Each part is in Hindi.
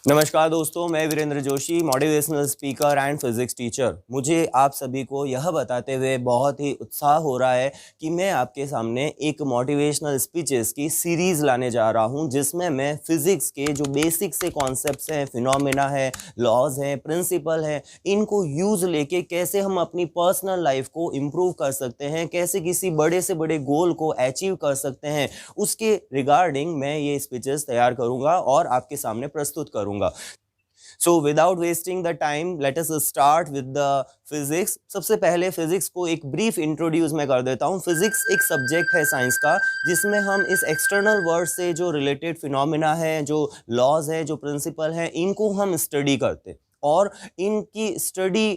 नमस्कार दोस्तों, मैं Virendra Joshi, motivational speaker and physics teacher. मुझे आप सभी को यह बताते हुए बहुत ही उत्साह हो रहा है कि मैं आपके सामने एक मोटिवेशनल स्पीचेस की सीरीज़ लाने जा रहा हूं, जिसमें मैं फिजिक्स के जो बेसिक से कॉन्सेप्ट्स हैं, फिनोमेना है, लॉज हैं, प्रिंसिपल हैं, इनको यूज़ लेके कैसे हम अपनी पर्सनल लाइफ को इम्प्रूव कर सकते हैं, कैसे किसी बड़े से बड़े गोल को अचीव कर सकते हैं, उसके रिगार्डिंग मैं ये स्पीचेस तैयार करूँगा और आपके सामने प्रस्तुत करूँगा। So without wasting the time, let us start with the physics. सबसे पहले फिजिक्स को एक ब्रीफ इंट्रोड्यूस मैं कर देता हूँ। फिजिक्स एक सब्जेक्ट है साइंस का, जिसमें हम इस एक्सटर्नल वर्ल्ड से जो रिलेटेड फिनोमिना है, जो लॉज है, जो प्रिंसिपल है, इनको हम स्टडी करते हैं और इनकी स्टडी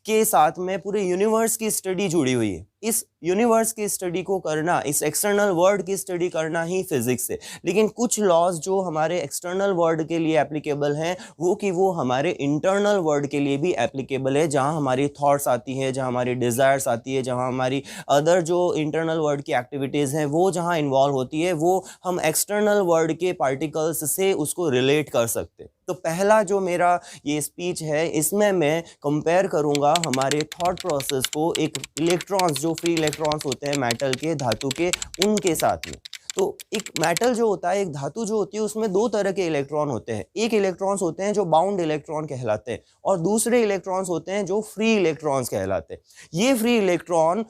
के साथ में पूरे यूनिवर्स की स्टडी जुड़ी हुई है। इस यूनिवर्स की स्टडी को करना, इस एक्सटर्नल वर्ल्ड की स्टडी करना ही फिजिक्स है। लेकिन कुछ लॉज जो हमारे एक्सटर्नल वर्ल्ड के लिए एप्लीकेबल हैं, वो हमारे इंटरनल वर्ल्ड के लिए भी एप्लीकेबल है, जहां हमारी थॉट्स आती है, जहां हमारी डिज़ायर्स आती है, जहां हमारी अदर जो इंटरनल वर्ल्ड की एक्टिविटीज़ हैं वो जहां इन्वॉल्व होती है, वो हम एक्सटर्नल वर्ल्ड के पार्टिकल्स से उसको रिलेट कर सकते हैं। तो पहला जो मेरा ये स्पीच है, इसमें मैं कंपेयर करूंगा हमारे थॉट प्रोसेस को एक इलेक्ट्रॉन्स, जो फ्री इलेक्ट्रॉन्स होते हैं मेटल के, धातु के, उनके साथ में। तो एक मेटल जो होता है, एक धातु जो होती है, उसमें दो तरह के इलेक्ट्रॉन होते हैं। एक इलेक्ट्रॉन्स होते हैं जो बाउंड इलेक्ट्रॉन कहलाते हैं, और दूसरे इलेक्ट्रॉन्स होते हैं जो फ्री इलेक्ट्रॉन्स कहलाते हैं। ये free electron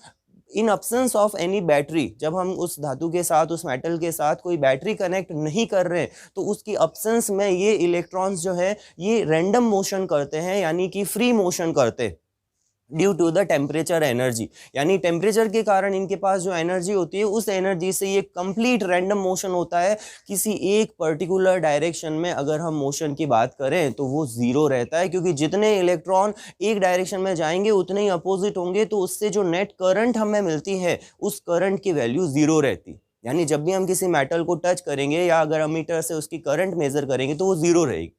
in absence of any battery, जब हम उस धातु के साथ, उस मेटल के साथ कोई बैटरी कनेक्ट नहीं कर रहे हैं, तो उसकी अब्सेंस में ये इलेक्ट्रॉन्स जो है ये रैंडम मोशन करते हैं, यानी कि फ्री मोशन करते हैं due to the temperature energy. यानी टेम्परेचर के कारण इनके पास जो एनर्जी होती है, उस एनर्जी से ये कंप्लीट रैंडम मोशन होता है। किसी एक पर्टिकुलर डायरेक्शन में अगर हम मोशन की बात करें तो वो ज़ीरो रहता है, क्योंकि जितने इलेक्ट्रॉन एक डायरेक्शन में जाएंगे उतने ही अपोजिट होंगे, तो उससे जो नेट करंट हमें मिलती है, उस करंट की वैल्यू ज़ीरो रहती। यानी जब भी हम किसी मेटल को टच करेंगे या अगर अमीटर से उसकी करंट मेजर करेंगे तो वो ज़ीरो रहेगी।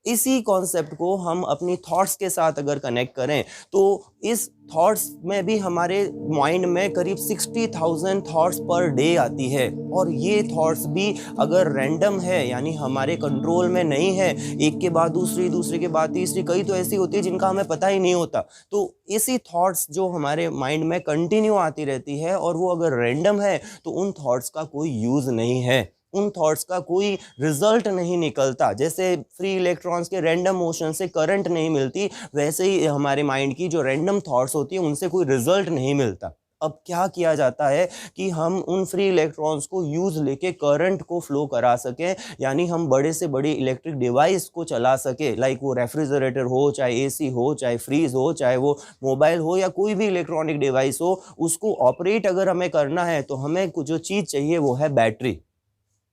इसी कॉन्सेप्ट को हम अपनी थॉट्स के साथ अगर कनेक्ट करें, तो इस थॉट्स में भी हमारे माइंड में करीब 60,000 थॉट्स पर डे आती है, और ये थॉट्स भी अगर रैंडम है, यानी हमारे कंट्रोल में नहीं है, एक के बाद दूसरी, दूसरे के बाद तीसरी, कई तो ऐसी होती है जिनका हमें पता ही नहीं होता। तो इसी थॉट्स जो हमारे माइंड में कंटिन्यू आती रहती है, और वो अगर रैंडम है, तो उन थॉट्स का कोई यूज़ नहीं है, उन थॉट्स का कोई रिजल्ट नहीं निकलता। जैसे फ्री इलेक्ट्रॉन्स के रैंडम मोशन से करंट नहीं मिलती, वैसे ही हमारे माइंड की जो रैंडम थॉट्स होती हैं उनसे कोई रिजल्ट नहीं मिलता। अब क्या किया जाता है कि हम उन फ्री इलेक्ट्रॉन्स को यूज़ लेके करंट को फ्लो करा सकें, यानी हम बड़े से बड़ी इलेक्ट्रिक डिवाइस को चला सके, लाइक वो रेफ्रिजरेटर हो, चाहे एसी हो, चाहे फ्रीज हो, चाहे वो मोबाइल हो, या कोई भी इलेक्ट्रॉनिक डिवाइस हो, उसको ऑपरेट अगर हमें करना है तो हमें जो चीज़ चाहिए वो है बैटरी।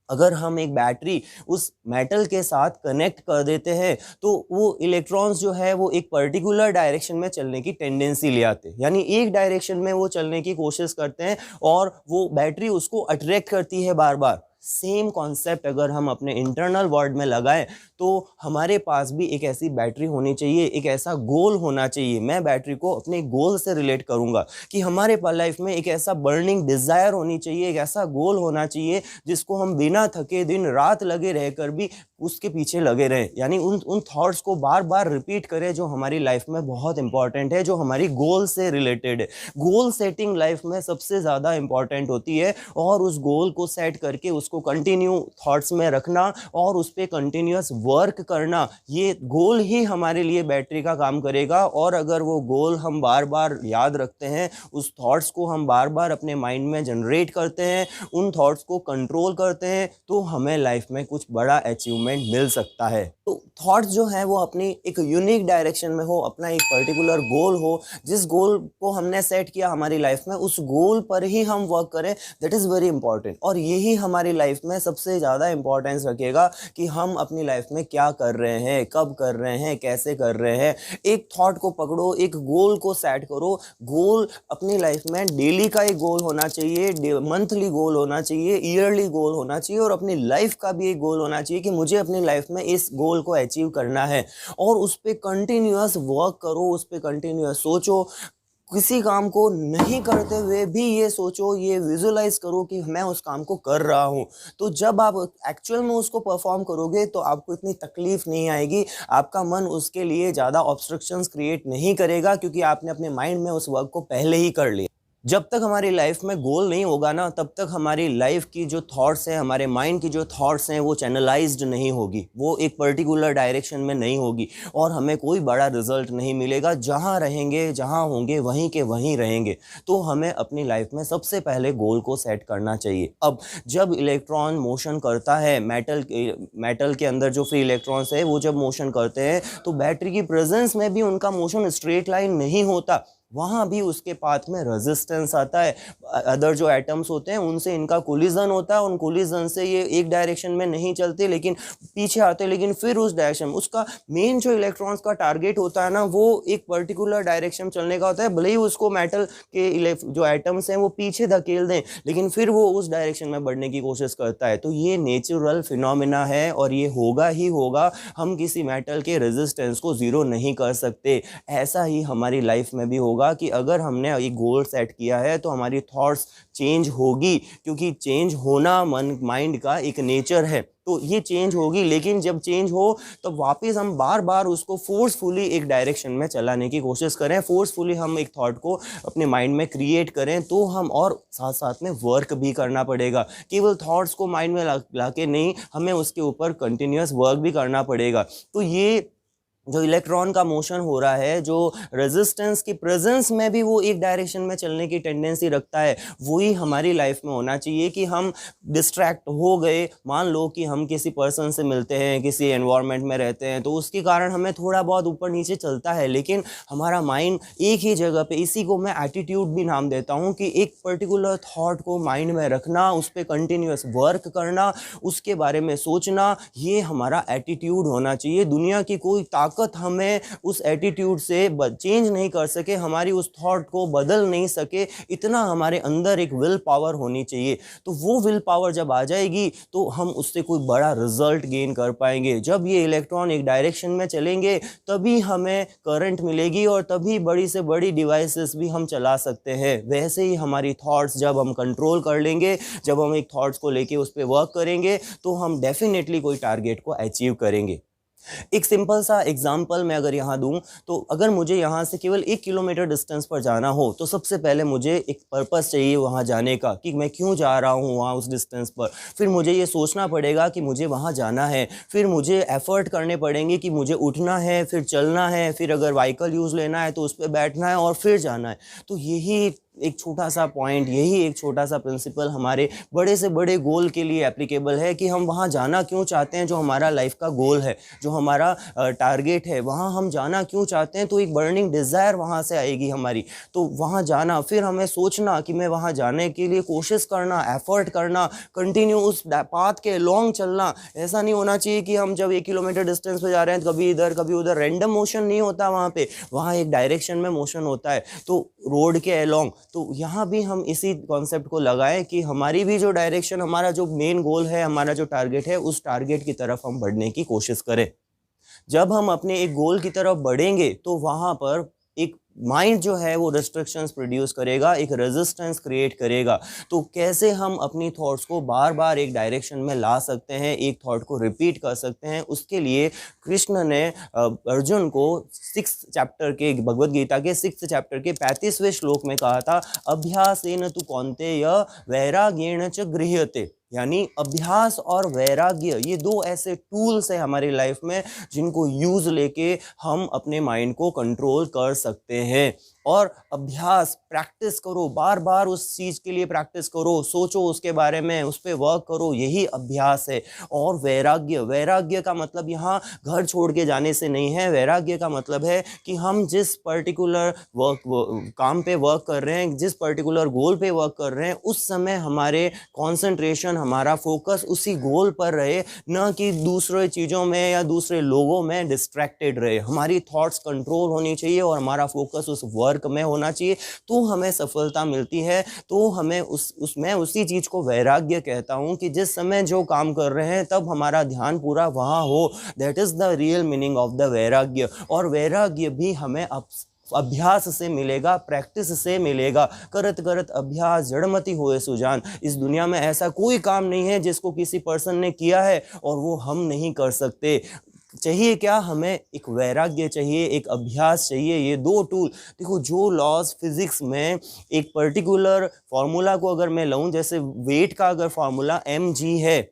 अगर हम एक बैटरी उस मेटल के साथ कनेक्ट कर देते हैं, तो वो इलेक्ट्रॉन्स जो है वो एक पर्टिकुलर डायरेक्शन में चलने की टेंडेंसी ले आते हैं, यानी एक डायरेक्शन में वो चलने की कोशिश करते हैं, और वो बैटरी उसको अट्रैक्ट करती है बार बार। सेम कॉन्सेप्ट अगर हम अपने इंटरनल वर्ल्ड में लगाएं, तो हमारे पास भी एक ऐसी बैटरी होनी चाहिए, एक ऐसा गोल होना चाहिए। मैं बैटरी को अपने गोल से रिलेट करूंगा कि हमारे लाइफ में एक ऐसा बर्निंग डिज़ायर होनी चाहिए, एक ऐसा गोल होना चाहिए जिसको हम बिना थके दिन रात लगे रहकर भी उसके पीछे लगे रहें, यानी उन उन थॉट्स को बार बार रिपीट करें जो हमारी लाइफ में बहुत इंपॉर्टेंट है, जो हमारी गोल से रिलेटेड है। गोल सेटिंग लाइफ में सबसे ज़्यादा इंपॉर्टेंट होती है, और उस गोल को सेट करके उसको कंटिन्यू थॉट्स में रखना और उस पर कंटिन्यूअस वर्क करना, ये गोल ही हमारे लिए बैटरी का काम करेगा। और अगर वो गोल हम बार बार याद रखते हैं, उस थॉट्स को हम बार बार अपने माइंड में जनरेट करते हैं, उन थॉट्स को कंट्रोल करते हैं, तो हमें लाइफ में कुछ बड़ा अचीवमेंट मिल सकता है। तो थॉट्स जो है वो अपनी एक यूनिक डायरेक्शन में हो, अपना एक पर्टिकुलर गोल हो, जिस गोल को हमने सेट किया हमारी लाइफ में, उस गोल पर ही हम वर्क करें, दैट इज़ वेरी इंपॉर्टेंट। और यही हमारी लाइफ में सबसे ज़्यादा इंपॉर्टेंस रखेगा कि हम अपनी लाइफ में क्या कर रहे हैं, कब कर रहे हैं, कैसे कर रहे हैं। एक थॉट को पकड़ो, एक गोल को सेट करो। गोल अपनी लाइफ में डेली का एक गोल होना चाहिए, मंथली गोल होना चाहिए, ईयरली गोल होना चाहिए, और अपनी लाइफ का भी एक गोल होना चाहिए कि मुझे अपनी लाइफ में इस गोल को अचीव करना है। और उस पर कंटिन्यूअस वर्क करो, उस पर कंटिन्यूअस सोचो। किसी काम को नहीं करते हुए भी ये सोचो, ये विजुलाइज करो कि मैं उस काम को कर रहा हूँ। तो जब आप एक्चुअल में उसको परफॉर्म करोगे तो आपको इतनी तकलीफ नहीं आएगी, आपका मन उसके लिए ज़्यादा ऑब्स्ट्रक्शंस क्रिएट नहीं करेगा, क्योंकि आपने अपने माइंड में उस वर्क को पहले ही कर लिया। जब तक हमारी लाइफ में गोल नहीं होगा ना, तब तक हमारी लाइफ की जो थॉट्स हैं, हमारे माइंड की जो थॉट्स हैं, वो चैनलाइज्ड नहीं होगी, वो एक पर्टिकुलर डायरेक्शन में नहीं होगी और हमें कोई बड़ा रिजल्ट नहीं मिलेगा। जहाँ रहेंगे, जहाँ होंगे, वहीं के वहीं रहेंगे। तो हमें अपनी लाइफ में सबसे पहले गोल को सेट करना चाहिए। अब जब इलेक्ट्रॉन मोशन करता है, मेटल के अंदर जो फ्री इलेक्ट्रॉन्स है वो जब मोशन करते हैं, तो बैटरी की प्रेजेंस में भी उनका मोशन स्ट्रेट लाइन नहीं होता, वहाँ भी उसके पाथ में रेजिस्टेंस आता है। अदर जो एटम्स होते हैं उनसे इनका कोलिजन होता है, उन कोलिजन से ये एक डायरेक्शन में नहीं चलते लेकिन पीछे आते, लेकिन फिर उस डायरेक्शन में उसका मेन जो इलेक्ट्रॉन्स का टारगेट होता है ना, वो एक पर्टिकुलर डायरेक्शन चलने का होता है। भले ही उसको मेटल के जो एटम्स हैं वो पीछे धकेल दें, लेकिन फिर वो उस डायरेक्शन में बढ़ने की कोशिश करता है। तो ये नेचुरल फिनोमिना है और ये होगा ही होगा। हम किसी मेटल के रेजिस्टेंस को ज़ीरो नहीं कर सकते। ऐसा ही हमारी लाइफ में भी होगा कि अगर हमने एक गोल सेट किया है तो हमारी थॉट्स चेंज होगी, क्योंकि चेंज होना माइंड का एक नेचर है। तो ये चेंज होगी, लेकिन जब चेंज हो तो वापस हम बार बार उसको फोर्सफुली एक डायरेक्शन में चलाने की कोशिश करें, फोर्सफुली हम एक थॉट को अपने माइंड में क्रिएट करें, तो हम और साथ साथ में वर्क भी करना पड़ेगा। केवल थॉट्स को माइंड में ला के नहीं, हमें उसके ऊपर कंटिन्यूअस वर्क भी करना पड़ेगा। तो ये जो इलेक्ट्रॉन का मोशन हो रहा है, जो रेजिस्टेंस की प्रेजेंस में भी वो एक डायरेक्शन में चलने की टेंडेंसी रखता है, वही हमारी लाइफ में होना चाहिए। कि हम डिस्ट्रैक्ट हो गए, मान लो कि हम किसी पर्सन से मिलते हैं, किसी एनवायरनमेंट में रहते हैं, तो उसके कारण हमें थोड़ा बहुत ऊपर नीचे चलता है, लेकिन हमारा माइंड एक ही जगह पे, इसी को मैं एटीट्यूड भी नाम देता हूँ, कि एक पर्टिकुलर थॉट को माइंड में रखना, उस पर कंटिन्यूअस वर्क करना, उसके बारे में सोचना, ये हमारा एटीट्यूड होना चाहिए। दुनिया की कोई ताकत हमें उस एटीट्यूड से चेंज नहीं कर सके, हमारी उस थॉट को बदल नहीं सके, इतना हमारे अंदर एक विल पावर होनी चाहिए। तो वो विल पावर जब आ जाएगी तो हम उससे कोई बड़ा रिजल्ट गेन कर पाएंगे। जब ये इलेक्ट्रॉन एक डायरेक्शन में चलेंगे तभी हमें करंट मिलेगी और तभी बड़ी से बड़ी डिवाइसेस भी हम चला सकते हैं। वैसे ही हमारी थॉट्स जब हम कंट्रोल कर लेंगे, जब हम एक थॉट्स को लेके उस पर वर्क करेंगे, तो हम डेफिनेटली कोई टारगेट को अचीव करेंगे। एक सिंपल सा एग्जांपल मैं अगर यहाँ दूं, तो अगर मुझे यहाँ से केवल 1 किलोमीटर डिस्टेंस पर जाना हो, तो सबसे पहले मुझे एक पर्पस चाहिए वहाँ जाने का, कि मैं क्यों जा रहा हूँ वहाँ उस डिस्टेंस पर। फिर मुझे ये सोचना पड़ेगा कि मुझे वहाँ जाना है, फिर मुझे एफर्ट करने पड़ेंगे कि मुझे उठना है, फिर चलना है, फिर अगर व्हीकल यूज़ लेना है तो उस पर बैठना है और फिर जाना है। तो यही एक छोटा सा पॉइंट, यही एक छोटा सा प्रिंसिपल हमारे बड़े से बड़े गोल के लिए एप्लीकेबल है, कि हम वहाँ जाना क्यों चाहते हैं। जो हमारा लाइफ का गोल है, जो हमारा टारगेट है, वहाँ हम जाना क्यों चाहते हैं, तो एक बर्निंग डिज़ायर वहाँ से आएगी हमारी। तो वहाँ जाना, फिर हमें सोचना कि मैं वहाँ जाने के लिए कोशिश करना, एफर्ट करना, कंटिन्यू उस पाथ के लॉन्ग चलना। ऐसा नहीं होना चाहिए कि हम जब 1 किलोमीटर डिस्टेंस पे जा रहे हैं कभी इधर कभी उधर, रैंडम मोशन नहीं होता वहाँ पे, वहाँ एक डायरेक्शन में मोशन होता है, तो रोड के अलॉन्ग। तो यहाँ भी हम इसी कॉन्सेप्ट को लगाएं कि हमारी भी जो डायरेक्शन, हमारा जो मेन गोल है, हमारा जो टारगेट है, उस टारगेट की तरफ हम बढ़ने की कोशिश करें। जब हम अपने एक गोल की तरफ बढ़ेंगे तो वहाँ पर एक माइंड जो है वो रिस्ट्रिक्शंस प्रोड्यूस करेगा, एक रेजिस्टेंस क्रिएट करेगा। तो कैसे हम अपनी थॉट्स को बार बार एक डायरेक्शन में ला सकते हैं, एक थॉट को रिपीट कर सकते हैं, उसके लिए कृष्ण ने अर्जुन को 6th चैप्टर के, भगवद गीता के 6th चैप्टर के 35वें श्लोक में कहा था, अभ्यासेन तु कौन्तेय वैराग्येण च गृह्यते। यानी अभ्यास और वैराग्य, ये दो ऐसे टूल्स हैं हमारी लाइफ में जिनको यूज लेके हम अपने माइंड को कंट्रोल कर सकते हैं। और अभ्यास, प्रैक्टिस करो, बार बार उस चीज़ के लिए प्रैक्टिस करो, सोचो उसके बारे में, उस पर वर्क करो, यही अभ्यास है। और वैराग्य, वैराग्य का मतलब यहाँ घर छोड़ के जाने से नहीं है। वैराग्य का मतलब है कि हम जिस पर्टिकुलर काम पे वर्क कर रहे हैं, जिस पर्टिकुलर गोल पे वर्क कर रहे हैं, उस समय हमारे कॉन्सेंट्रेशन, हमारा फोकस उसी गोल पर रहे, न कि दूसरे चीज़ों में या दूसरे लोगों में डिस्ट्रैक्टेड रहे। हमारी थॉट्स कंट्रोल होनी चाहिए और हमारा फोकस उस वर्क में होना चाहिए, तो हमें सफलता मिलती है। तो हमें मैं उसी चीज को वैराग्य कहता हूं, कि जिस समय जो काम कर रहे हैं तब हमारा ध्यान पूरा वहां हो। That is the real meaning of the वैराग्य। और वैराग्य भी हमें अभ्यास से मिलेगा, प्रैक्टिस से मिलेगा। करत करत अभ्यास जड़मति होए सुजान। इस दुनिया में ऐसा कोई काम नहीं है जिसको किसी पर्सन ने किया है और वो हम नहीं कर सकते। चाहिए क्या, हमें एक वैराग्य चाहिए, एक अभ्यास चाहिए, ये दो टूल। देखो, जो लॉज फिजिक्स में एक पर्टिकुलर फार्मूला को अगर मैं लूँ, जैसे वेट का अगर फार्मूला mg है,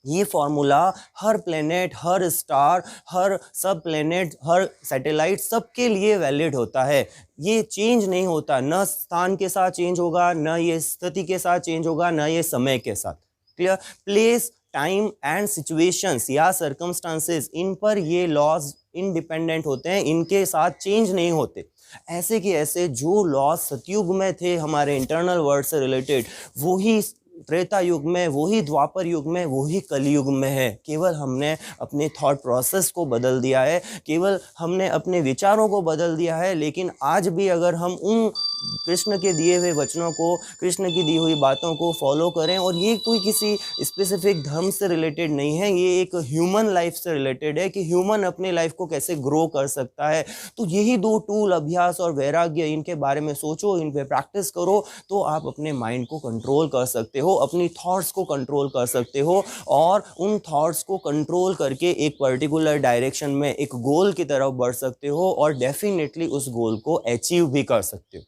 ये फार्मूला हर प्लेनेट, हर स्टार, हर सब प्लेनेट, हर सैटेलाइट, सबके लिए वैलिड होता है। ये चेंज नहीं होता, न स्थान के साथ चेंज होगा, न ये स्थिति के साथ चेंज होगा, न ये समय के साथ। Clear? Place, time and situations या सर्कमस्टांसेस, इन पर ये लॉज इंडिपेंडेंट होते हैं, इनके साथ चेंज नहीं होते। ऐसे कि ऐसे जो लॉज सतयुग में थे हमारे इंटरनल वर्ल्ड से रिलेटेड, वही त्रेता युग में, वही द्वापर युग में, वही कलयुग में है। केवल हमने अपने थॉट प्रोसेस को बदल दिया है, केवल हमने अपने विचारों को बदल दिया है। लेकिन आज भी अगर हम उन कृष्ण के दिए हुए वचनों को, कृष्ण की दी हुई बातों को फॉलो करें, और ये कोई किसी स्पेसिफिक धर्म से रिलेटेड नहीं है, ये एक ह्यूमन लाइफ से रिलेटेड है कि ह्यूमन अपने लाइफ को कैसे ग्रो कर सकता है। तो यही दो टूल, अभ्यास और वैराग्य, इनके बारे में सोचो, इन पे प्रैक्टिस करो, तो आप अपने माइंड को कंट्रोल कर सकते हो, अपनी थॉट्स को कंट्रोल कर सकते हो, और उन थॉट्स को कंट्रोल करके एक पर्टिकुलर डायरेक्शन में, एक गोल की तरफ बढ़ सकते हो, और डेफिनेटली उस गोल को अचीव भी कर सकते हो।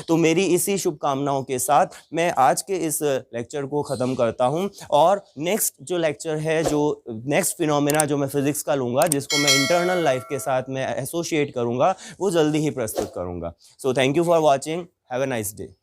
तो मेरी इसी शुभकामनाओं के साथ मैं आज के इस लेक्चर को ख़त्म करता हूं, और नेक्स्ट जो लेक्चर है, जो नेक्स्ट फिनोमेना जो मैं फिजिक्स का लूँगा, जिसको मैं इंटरनल लाइफ के साथ मैं एसोसिएट करूँगा, वो जल्दी ही प्रस्तुत करूँगा। So thank you for watching, have a nice day.